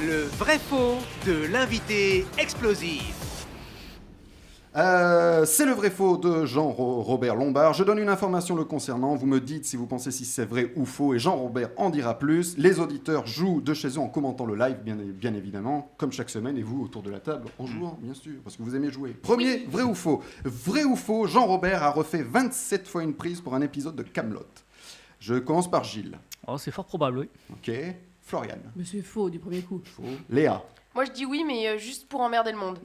Le vrai-faux de l'invité explosif. C'est le vrai-faux de Jean-Robert Lombard. Je donne une information le concernant. Vous me dites si vous pensez si c'est vrai ou faux et Jean-Robert en dira plus. Les auditeurs jouent de chez eux en commentant le live, bien évidemment, comme chaque semaine. Et vous, autour de la table, en jouant, bien sûr, parce que vous aimez jouer. Premier, vrai ou faux? Vrai ou faux, Jean-Robert a refait 27 fois une prise pour un épisode de Kaamelott. Je commence par Gilles. Oh, c'est fort probable, oui. Ok. Florian. Mais c'est faux du premier coup. Faux. Léa. Moi je dis oui, mais juste pour emmerder le monde.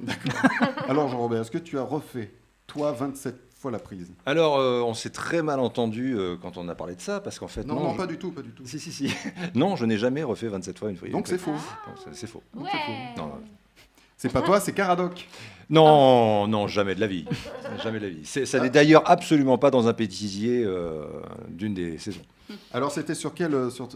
Alors Jean-Robert, est-ce que tu as refait, toi, 27 fois la prise? Alors, on s'est très mal entendu quand on a parlé de ça, parce qu'en fait... Non, pas du tout. Si. Non, je n'ai jamais refait 27 fois une prise. Donc c'est faux. C'est faux. Ouais. Non, C'est pas toi, c'est Caradoc. non, jamais de la vie. Jamais de la vie. Ça n'est d'ailleurs absolument pas dans un bêtisier d'une des saisons. Alors c'était sur quelle, sur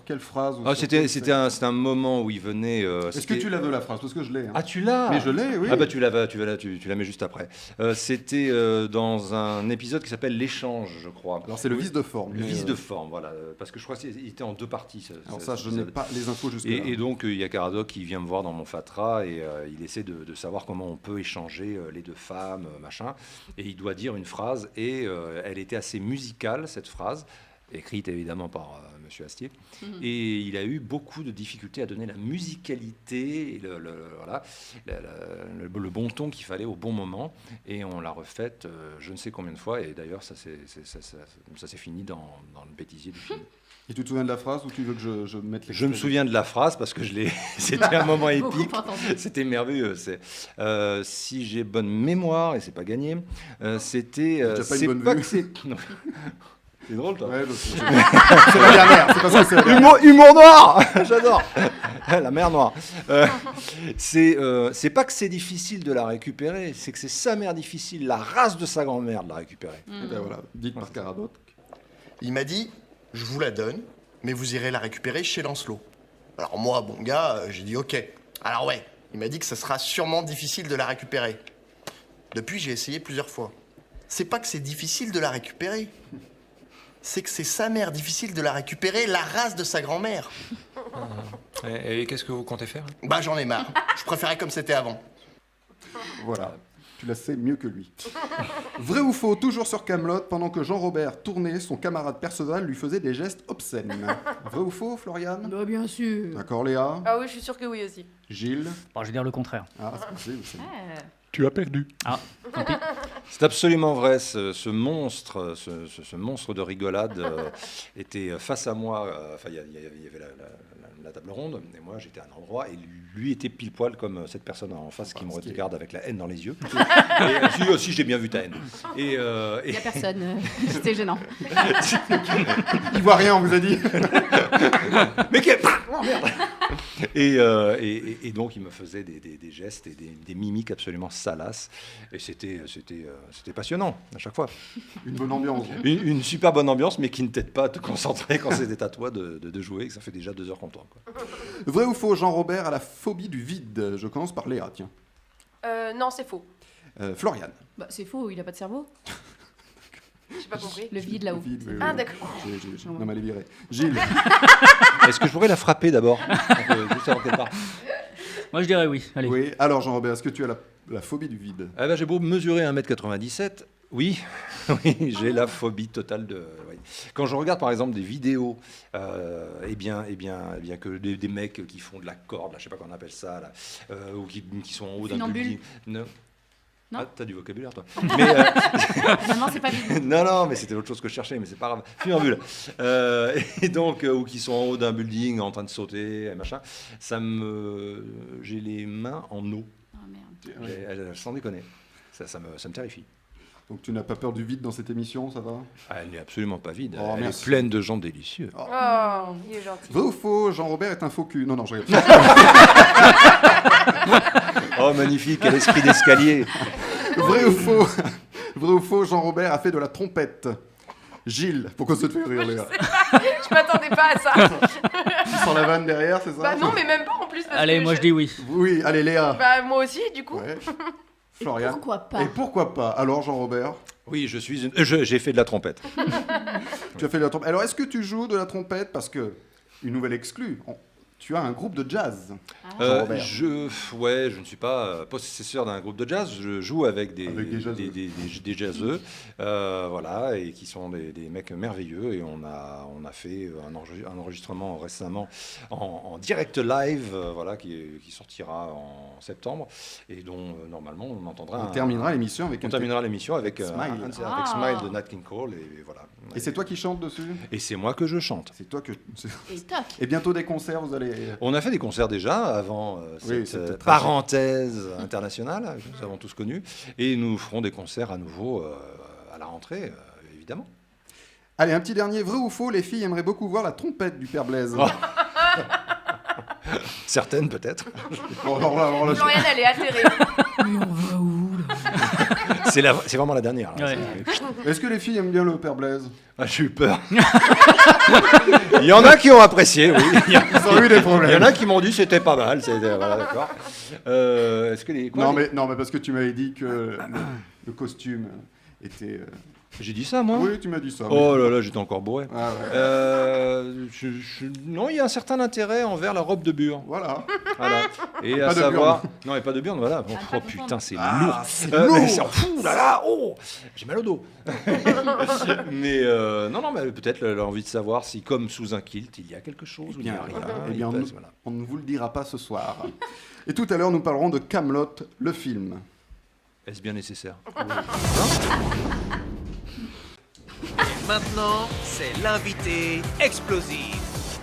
quelle phrase ou sur C'était quelle- un moment où il venait... Est-ce que tu l'as de la phrase? Parce que je l'ai. Hein. Ah, tu l'as? Mais je l'ai, oui. Ah bah tu la mets juste après. C'était dans un épisode qui s'appelle L'échange, je crois. Alors c'est le vice de forme. Le mais, vice de forme, voilà. Parce que je crois qu'il était en deux parties. Alors ça, je n'ai pas les infos jusque-là. Et donc, il y a Caradoc qui vient me voir dans mon fatras et il essaie de savoir comment on peut échanger les deux femmes, machin. Et il doit dire une phrase et elle était assez musicale, cette phrase, écrite évidemment par Monsieur Astier. Et il a eu beaucoup de difficultés à donner la musicalité, et le bon ton qu'il fallait au bon moment. Et on l'a refaite je ne sais combien de fois. Et d'ailleurs, ça s'est fini dans le bêtisier du film. Et tu te souviens de la phrase ou tu veux que je mette les... Je me souviens de la phrase parce que c'était un moment épique. Beaucoup entendu. C'était merveilleux. Si j'ai bonne mémoire, et c'est pas gagné, c'était... T'as pas c'est une bonne pas vue. que c'est... Non. C'est drôle, toi. Ouais, c'est la dernière. C'est parce que c'est la dernière. Humour noir. J'adore. La mer noire. C'est pas que c'est difficile de la récupérer, c'est que c'est sa mère difficile, la race de sa grand-mère de la récupérer. Et ben voilà, dites par Caradoc. Il m'a dit, je vous la donne, mais vous irez la récupérer chez Lancelot. Alors moi, bon gars, j'ai dit ok. Alors ouais, il m'a dit que ça sera sûrement difficile de la récupérer. Depuis, j'ai essayé plusieurs fois. C'est pas que c'est difficile de la récupérer. C'est que c'est sa mère difficile de la récupérer, la race de sa grand-mère. Et qu'est-ce que vous comptez faire? Bah j'en ai marre. Je préférais comme c'était avant. Voilà. Tu la sais mieux que lui. Vrai ou faux, toujours sur Kaamelott, pendant que Jean-Robert tournait, son camarade Perceval lui faisait des gestes obscènes. Vrai ou faux, Florian? Bah bien sûr. D'accord, Léa? Ah oui, je suis sûre que oui aussi. Gilles? Bon, je vais dire le contraire. Ah, c'est possible. Tu as perdu. Ah, tant pis. C'est absolument vrai. Ce monstre, ce monstre de rigolade était face à moi. Enfin, il y avait la table ronde, et moi j'étais à un endroit, et lui était pile poil comme cette personne en face qui me regarde avec la haine dans les yeux. Et si j'ai bien vu ta haine. Il n'y a personne. C'était gênant. Il voit rien, on vous a dit. Mais quel... Oh, merde. Et donc il me faisait des gestes et des mimiques absolument salaces, et c'était passionnant à chaque fois. Une bonne ambiance. Une super bonne ambiance, mais qui ne t'aide pas à te concentrer quand c'était à toi de jouer, et que ça fait déjà 2 heures qu'on tourne, quoi. Vrai ou faux, Jean-Robert a la phobie du vide? Je commence par Léa, tiens. Non, c'est faux. Florian. Bah c'est faux, il a pas de cerveau. J'ai pas compris. Le vide là-haut. Vide, oui, Ah, oui. d'accord. Non, mais elle est virée. Gilles. Est-ce que je pourrais la frapper d'abord juste avant qu'elle parte. Moi, je dirais oui. Allez. Oui. Alors, Jean-Robert, est-ce que tu as la phobie du vide? Ah ben, j'ai beau mesurer 1m97, oui, oui, j'ai la phobie totale de... Oui. Quand je regarde par exemple des vidéos, eh bien que des mecs qui font de la corde, là, je sais pas comment on appelle ça, là, ou qui sont en haut d'un Funambule. building... Non. Non. Ah, t'as du vocabulaire, toi. Non, c'est pas vide. Non, mais c'était autre chose que je cherchais, mais c'est pas grave. Funambule. Et donc, ou qui sont en haut d'un building en train de sauter, et machin, j'ai les mains en eau. Oh merde. Sans déconner. Ça me terrifie. Donc, tu n'as pas peur du vide dans cette émission, ça va? Ah, elle n'est absolument pas vide. Oh, elle merci. est pleine de gens délicieux. Oh, il est gentil. Vrai ou faux, Jean-Robert est un faux cul? Non, je rigole. Oh, magnifique, quel esprit d'escalier. Vrai ou faux? Vrai ou faux, Jean-Robert a fait de la trompette? Gilles, pourquoi ça te fait rire, Léa? Je m'attendais pas à ça. Tu sens la vanne derrière, c'est ça? Bah non, mais même pas en plus. Parce Allez, que moi je dis oui. Oui, allez, Léa. Bah moi aussi, du coup. Ouais. Florian. Pourquoi pas? Et pourquoi pas? Alors, Jean-Robert, Oui, j'ai fait de la trompette. tu as fait de la trompette. Alors, est-ce que tu joues de la trompette? Parce que, une nouvelle exclue, tu as un groupe de jazz. Ouais, je ne suis pas possesseur d'un groupe de jazz. Je joue avec des jazzeux, voilà, et qui sont des mecs merveilleux. Et on a fait un enregistrement récemment en direct live, voilà, qui sortira en septembre, et dont normalement on entendra. On terminera l'émission avec Smile. Avec Smile de Nat King Cole, et voilà. Et c'est toi qui chantes dessus? Et c'est moi que je chante. C'est toi que. Et toc. Et bientôt des concerts, vous allez. On a fait des concerts déjà avant Oui, cette parenthèse internationale que nous avons tous connue, et nous ferons des concerts à nouveau à la rentrée, évidemment. Allez, un petit dernier, vrai ou faux, les filles aimeraient beaucoup voir la trompette du Père Blaise. Oh. Certaines peut-être. Floriane, elle est atterrée. Mais on va où là? C'est vraiment la dernière. Là. Ouais. Est-ce que les filles aiment bien le Père Blaise? Ah, j'ai eu peur. Il y en a qui ont apprécié, oui. Ils ont eu des problèmes. Il y en a qui m'ont dit que c'était pas mal. Voilà, d'accord. Est-ce que non, mais parce que tu m'avais dit que le costume était. J'ai dit ça, moi? Oui, tu m'as dit ça. Oh là là, j'étais encore bourré. Ah ouais. Non, il y a un certain intérêt envers la robe de bure. Voilà. Et Pas à de savoir. burne. Non, et pas de burne, voilà. Oh putain, c'est lourd. C'est lourd. Ouh là là, oh, j'ai mal au dos. Mais non, mais peut-être l'envie de savoir si, comme sous un kilt, il y a quelque chose ou il n'y a rien. Eh bien, on ne vous le dira pas ce soir. Et tout à l'heure, nous parlerons de Kaamelott, le film. Est-ce bien nécessaire? Maintenant, c'est l'invité explosif.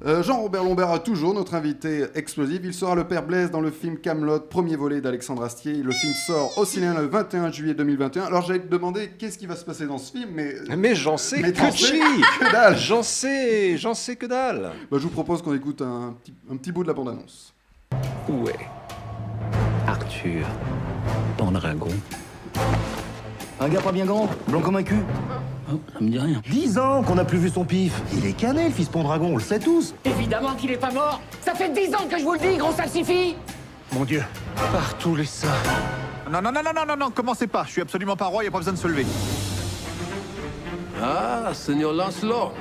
Jean-Robert Lombard, toujours notre invité explosif. Il sera le Père Blaise dans le film Kaamelott, premier volet d'Alexandre Astier. Le film sort au cinéma le 21 juillet 2021. Alors j'allais te demander qu'est-ce qui va se passer dans ce film, mais j'en sais que dalle. J'en sais que dalle. Bah, je vous propose qu'on écoute un petit bout de la bande-annonce. Où est Arthur Pendragon? Un gars pas bien grand, blanc comme un cul. Oh, ça me dit rien. 10 ans qu'on n'a plus vu son pif. Il est cané, le fils Pendragon, on le sait tous. Évidemment qu'il est pas mort. Ça fait 10 ans que je vous le dis, gros salsifis. Mon Dieu. Par tous les saints. Non, commencez pas. Je suis absolument pas roi, y a pas besoin de se lever. Ah, Seigneur Lancelot.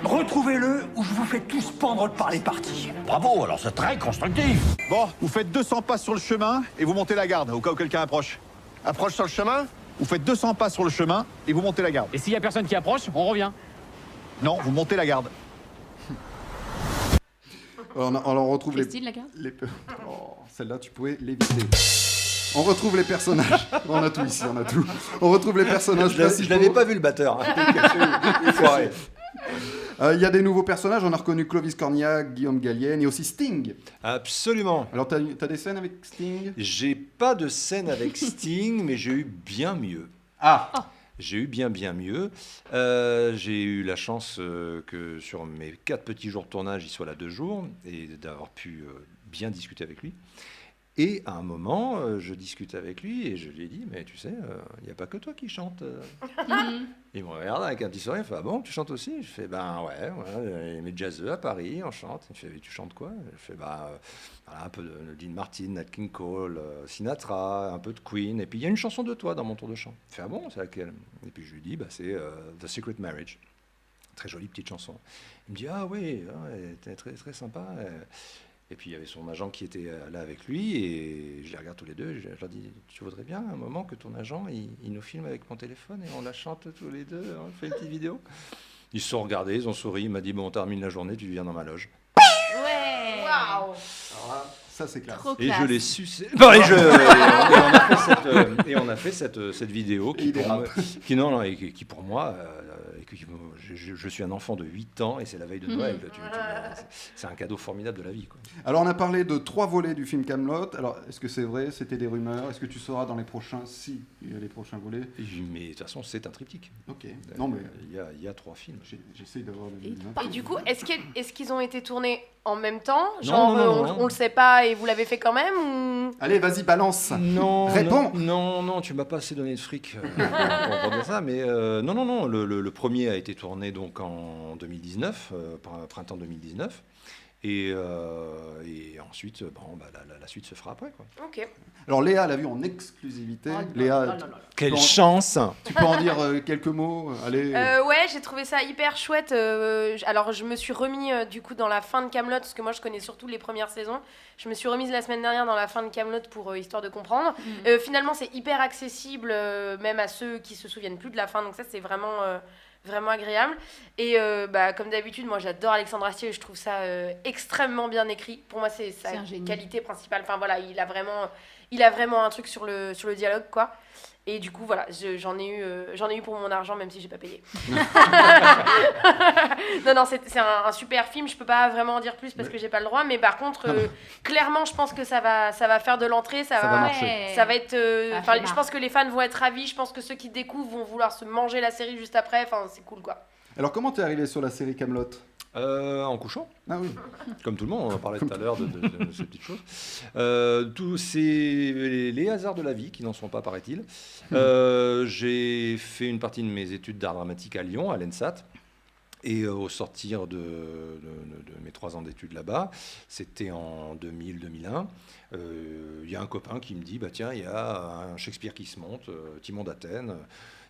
Retrouvez-le ou je vous fais tous pendre par les parties. Bravo, alors c'est très constructif. Bon, vous faites 200 pas sur le chemin et vous montez la garde, au cas où quelqu'un approche. Approche sur le chemin? Vous faites 200 pas sur le chemin et vous montez la garde. Et s'il y a personne qui approche, on revient. Non, vous montez la garde. Alors on retrouve Christine, la garde Oh, celle-là, tu pouvais l'éviter. On retrouve les personnages. On a tout ici, on a tout. On retrouve les personnages principaux. Je l'avais pas vu, le batteur. Il y a des nouveaux personnages. On a reconnu Clovis Cornillac, Guillaume Gallienne et aussi Sting. Absolument. Alors, t'as des scènes avec Sting? J'ai pas de scène avec Sting, mais j'ai eu bien mieux. J'ai eu bien mieux. J'ai eu la chance que sur mes 4 petits jours de tournage, il soit là 2 jours et d'avoir pu bien discuter avec lui. Et à un moment, je discute avec lui et je lui ai dit, mais tu sais, il n'y a pas que toi qui chante. Il me regarde avec un petit sourire, il fait, ah bon, tu chantes aussi? Je fais, ben ouais, mes jazzeux à Paris, on chante. Il fait, tu chantes quoi? Je fais, voilà, un peu de Dean Martin, Nat King Cole, Sinatra, un peu de Queen, et puis il y a une chanson de toi dans mon tour de chant. Il fait, ah bon, c'est laquelle? Et puis je lui dis, c'est The Secret Marriage. Très jolie petite chanson. Il me dit, ah oui, elle était très, très sympa. Et puis il y avait son agent qui était là avec lui, et je les regarde tous les deux, je leur dis, tu voudrais bien un moment que ton agent, il nous filme avec mon téléphone et on la chante tous les deux, on fait une petite vidéo. Ils se sont regardés, ils ont souri, il m'a dit, bon, on termine la journée, tu viens dans ma loge. Ouais. Waouh. Ça, c'est classe. Trop Et classe. je l'ai sucé. Et on a fait cette vidéo qui pour moi, je suis un enfant de 8 ans et c'est la veille de Noël. C'est un cadeau formidable de la vie, quoi. Alors, on a parlé de 3 volets du film Kaamelott. Alors, est-ce que c'est vrai? C'était des rumeurs? Est-ce que tu sauras dans les prochains, si il y a les prochains volets? Mais de toute façon, c'est un triptyque. Ok. Non, mais il y a 3 films. J'essaie d'avoir des Et du coup, est-ce qu'ils ont été tournés en même temps? Non, Genre, non. on le sait pas et vous l'avez fait quand même ou... Allez, vas-y, balance. Non. Réponds. Non, tu m'as pas assez donné de fric pour dire ça. Mais non. Le premier a été tourné donc en 2019, printemps 2019. Et ensuite, la suite se fera après, quoi. Ok. Alors Léa l'a vu en exclusivité. Léa, Quelle chance! Tu peux en dire quelques mots? Allez. Ouais, j'ai trouvé ça hyper chouette. Alors, je me suis remis du coup dans la fin de Kaamelott, parce que moi je connais surtout les premières saisons. Je me suis remise la semaine dernière dans la fin de Kaamelott pour histoire de comprendre. Finalement, c'est hyper accessible, même à ceux qui se souviennent plus de la fin. Donc ça, c'est vraiment agréable. Et comme d'habitude, moi j'adore Alexandre Astier. Je trouve ça extrêmement bien écrit. Pour moi, c'est sa qualité principale. Enfin voilà, il a vraiment un truc sur le dialogue, quoi. Et du coup, voilà, j'en ai eu pour mon argent, même si j'ai pas payé. Non, c'est un super film. Je peux pas vraiment en dire plus parce que j'ai pas le droit. Mais par contre, clairement, je pense que ça va faire de l'entrée. Ça va marcher. Ça va être. Je pense que les fans vont être ravis. Je pense que ceux qui découvrent vont vouloir se manger la série juste après. Enfin, c'est cool, quoi. Alors, comment t'es arrivé sur la série Kaamelott? En couchant. Ah oui. Comme tout le monde, on en parlait tout à l'heure de ces petites choses. Tous c'est les hasards de la vie qui n'en sont pas, paraît-il. J'ai fait une partie de mes études d'art dramatique à Lyon, à l'ENSAT. Et au sortir de mes 3 ans d'études là-bas, c'était en 2000-2001, il y a un copain qui me dit, tiens, il y a un Shakespeare qui se monte, Timon d'Athènes.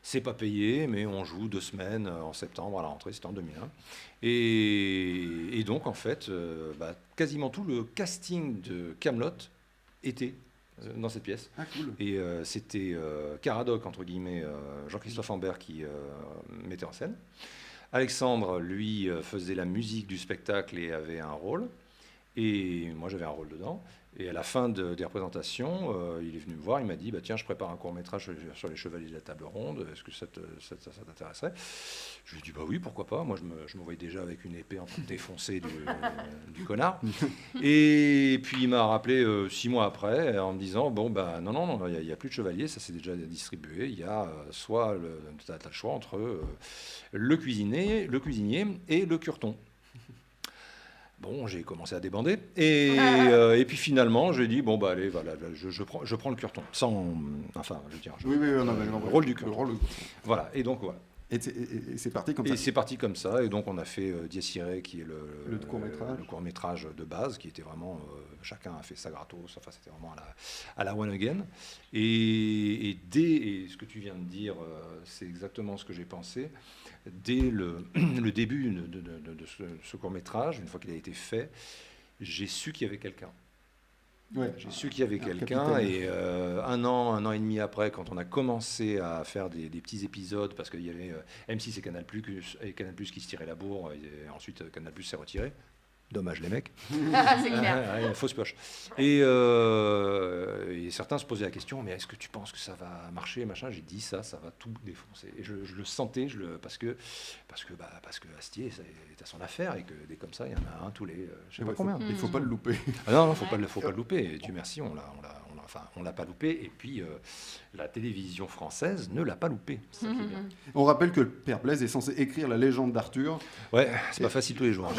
C'est pas payé, mais on joue 2 semaines en septembre à la rentrée, c'était en 2001. Et donc, en fait, quasiment tout le casting de Kaamelott était dans cette pièce. Ah, cool. Et c'était Caradoc, entre guillemets, Jean-Christophe Ambert qui mettait en scène. Alexandre, lui, faisait la musique du spectacle et avait un rôle. Et moi, j'avais un rôle dedans. Et à la fin des représentations, il est venu me voir, il m'a dit tiens, je prépare un court-métrage sur les Chevaliers de la Table Ronde, est-ce que ça t'intéresserait? Je lui ai dit oui, pourquoi pas. Moi, je me voyais déjà avec une épée en train de défoncer du connard. Et puis, il m'a rappelé 6 mois après en me disant non, il n'y a plus de Chevaliers, ça s'est déjà distribué. Il y a soit t'as le choix entre le cuisinier et le curton. Bon, j'ai commencé à débander et puis finalement, j'ai dit allez, voilà, je prends le curton sans, enfin, je veux dire, le rôle du curton. Voilà, et donc voilà. Et c'est parti comme ça. Et c'est parti comme ça, et donc on a fait Dies Irae, qui est le court-métrage de base, qui était vraiment, chacun a fait ça gratos, enfin c'était vraiment à la one again. Et ce que tu viens de dire, c'est exactement ce que j'ai pensé. Dès le début de ce court-métrage, une fois qu'il a été fait, j'ai su qu'il y avait quelqu'un. Ouais. J'ai su qu'il y avait quelqu'un, et un an et demi après, quand on a commencé à faire des petits épisodes, parce qu'il y avait M6 et Canal+, qui se tiraient la bourre, et ensuite Canal+ s'est retiré. Dommage les mecs. C'est clair. Fausse poche. Et certains se posaient la question, mais est-ce que tu penses que ça va marcher, machin? J'ai dit ça va tout défoncer. Et je le sentais, parce que Astier est à son affaire, et que des comme ça, il y en a un tous les, je sais pas combien. Il faut pas le louper. Non, faut pas le louper. Et Dieu merci, on l'a pas loupé. Et puis la télévision française ne l'a pas loupé. C'est ça qui est bien. On rappelle que le Père Blaise est censé écrire la légende d'Arthur. Ouais, c'est pas facile tous les jours.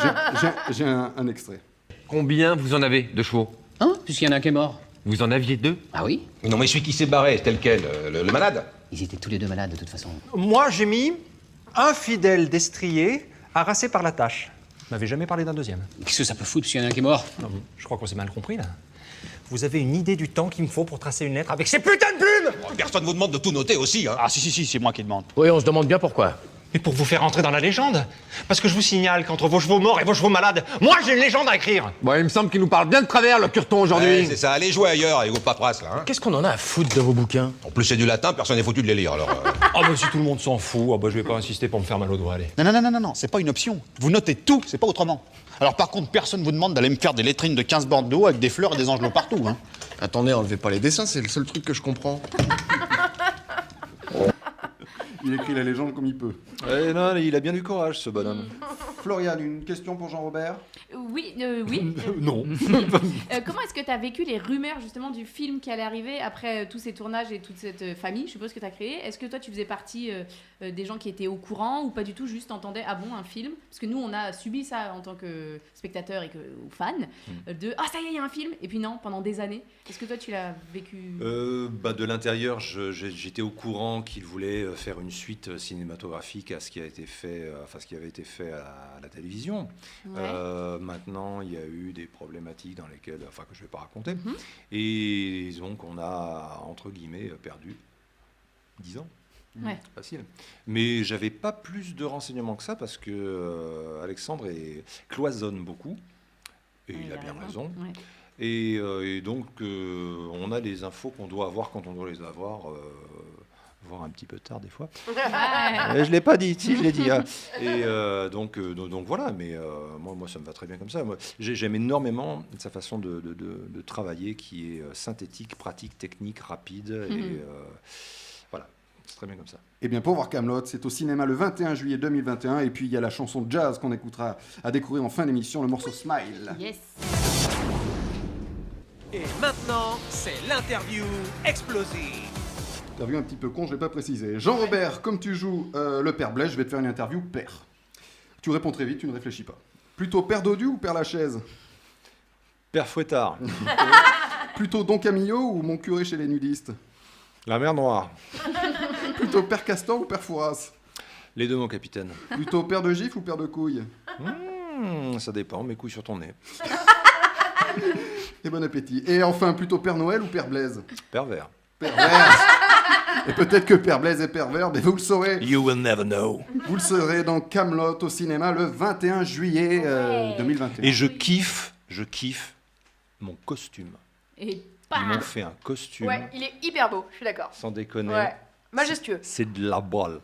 J'ai un extrait. Combien vous en avez de chevaux? Puisqu'il y en a un qui est mort. Vous en aviez 2? Ah oui? Non, mais celui qui s'est barré, c'était lequel? Le malade? Ils étaient tous les 2 malades de toute façon. Moi, j'ai mis un fidèle destrier harassé par la tâche. Vous m'avez jamais parlé d'un deuxième. Qu'est-ce que ça peut foutre puisqu'il y en a un qui est mort? Non, je crois qu'on s'est mal compris, là. Vous avez une idée du temps qu'il me faut pour tracer une lettre avec ces putains de plumes? Personne vous demande de tout noter aussi, hein. Ah si, c'est moi qui demande. Oui, on se demande bien pourquoi. Mais pour vous faire entrer dans la légende. Parce que je vous signale qu'entre vos chevaux morts et vos chevaux malades, moi j'ai une légende à écrire. Bon, il me semble qu'il nous parle bien de travers, le curton, aujourd'hui. Ouais, c'est ça, allez jouer ailleurs avec vos paperasses, là. Hein. Qu'est-ce qu'on en a à foutre de vos bouquins? En plus, c'est du latin, personne n'est foutu de les lire, alors... Si tout le monde s'en fout, je vais pas insister pour me faire mal au doigt, allez. Non, c'est pas une option. Vous notez tout, c'est pas autrement. Alors par contre, personne vous demande d'aller me faire des lettrines de 15 bornes d'eau avec des fleurs et des angelots partout, hein. Attendez, enlevez pas les dessins, c'est le seul truc que je comprends. Il écrit la légende comme il peut. Non, il a bien du courage, ce bonhomme. Floriane, une question pour Jean-Robert? Oui. Non. Comment est-ce que tu as vécu les rumeurs justement du film qui allait arriver après tous ces tournages et toute cette famille, je suppose, que tu as créé? Est-ce que toi tu faisais partie des gens qui étaient au courant ou pas du tout, juste entendais un film? Parce que nous on a subi ça en tant que spectateur ou fan, de ça y est, il y a un film, et puis non, pendant des années. Est-ce que toi tu l'as vécu? De l'intérieur, j'étais au courant qu'il voulait faire une suite cinématographique à ce qui a été fait, ce qui avait été fait à la télévision. Ouais. maintenant, il y a eu des problématiques dans lesquelles, que je ne vais pas raconter. Et donc, on a, entre guillemets, perdu 10 ans. Ouais. Facile. Mais j'avais pas plus de renseignements que ça parce que Alexandre cloisonne beaucoup. Et il a bien raison. Ouais. Et donc, on a les infos qu'on doit avoir quand on doit les avoir. Voire un petit peu tard des fois. Je l'ai pas dit, si je l'ai dit. Hein. Et donc voilà, mais moi ça me va très bien comme ça. Moi, j'aime énormément sa façon de travailler qui est synthétique, pratique, technique, rapide. Et voilà, c'est très bien comme ça. Eh bien, pour voir Kaamelott, c'est au cinéma le 21 juillet 2021. Et puis, il y a la chanson jazz qu'on écoutera à découvrir en fin d'émission, le morceau Smile. Yes. Et maintenant, c'est l'interview explosive. Interview un petit peu con, je vais pas préciser. Jean-Robert, comme tu joues le père Blaise, je vais te faire une interview père. Tu réponds très vite, tu ne réfléchis pas. Plutôt père Dodu ou père Lachaise? Père Fouettard. Plutôt Don Camillo ou mon curé chez les nudistes? La mer Noire. Plutôt père Castor ou père Fouras? Les deux, mon capitaine. Plutôt père de gifle ou père de couilles? Ça dépend, mes couilles sur ton nez. Et bon appétit. Et enfin, plutôt père Noël ou père Blaise? Pervers. Pervers. Et peut-être que père Blaise est pervers, mais vous le saurez. You will never know. Vous le saurez dans Kaamelott au cinéma le 21 juillet 2021. Et je kiffe mon costume. Et Ils m'ont fait un costume. Ouais, il est hyper beau, je suis d'accord. Sans déconner. Ouais, majestueux. C'est de la balle.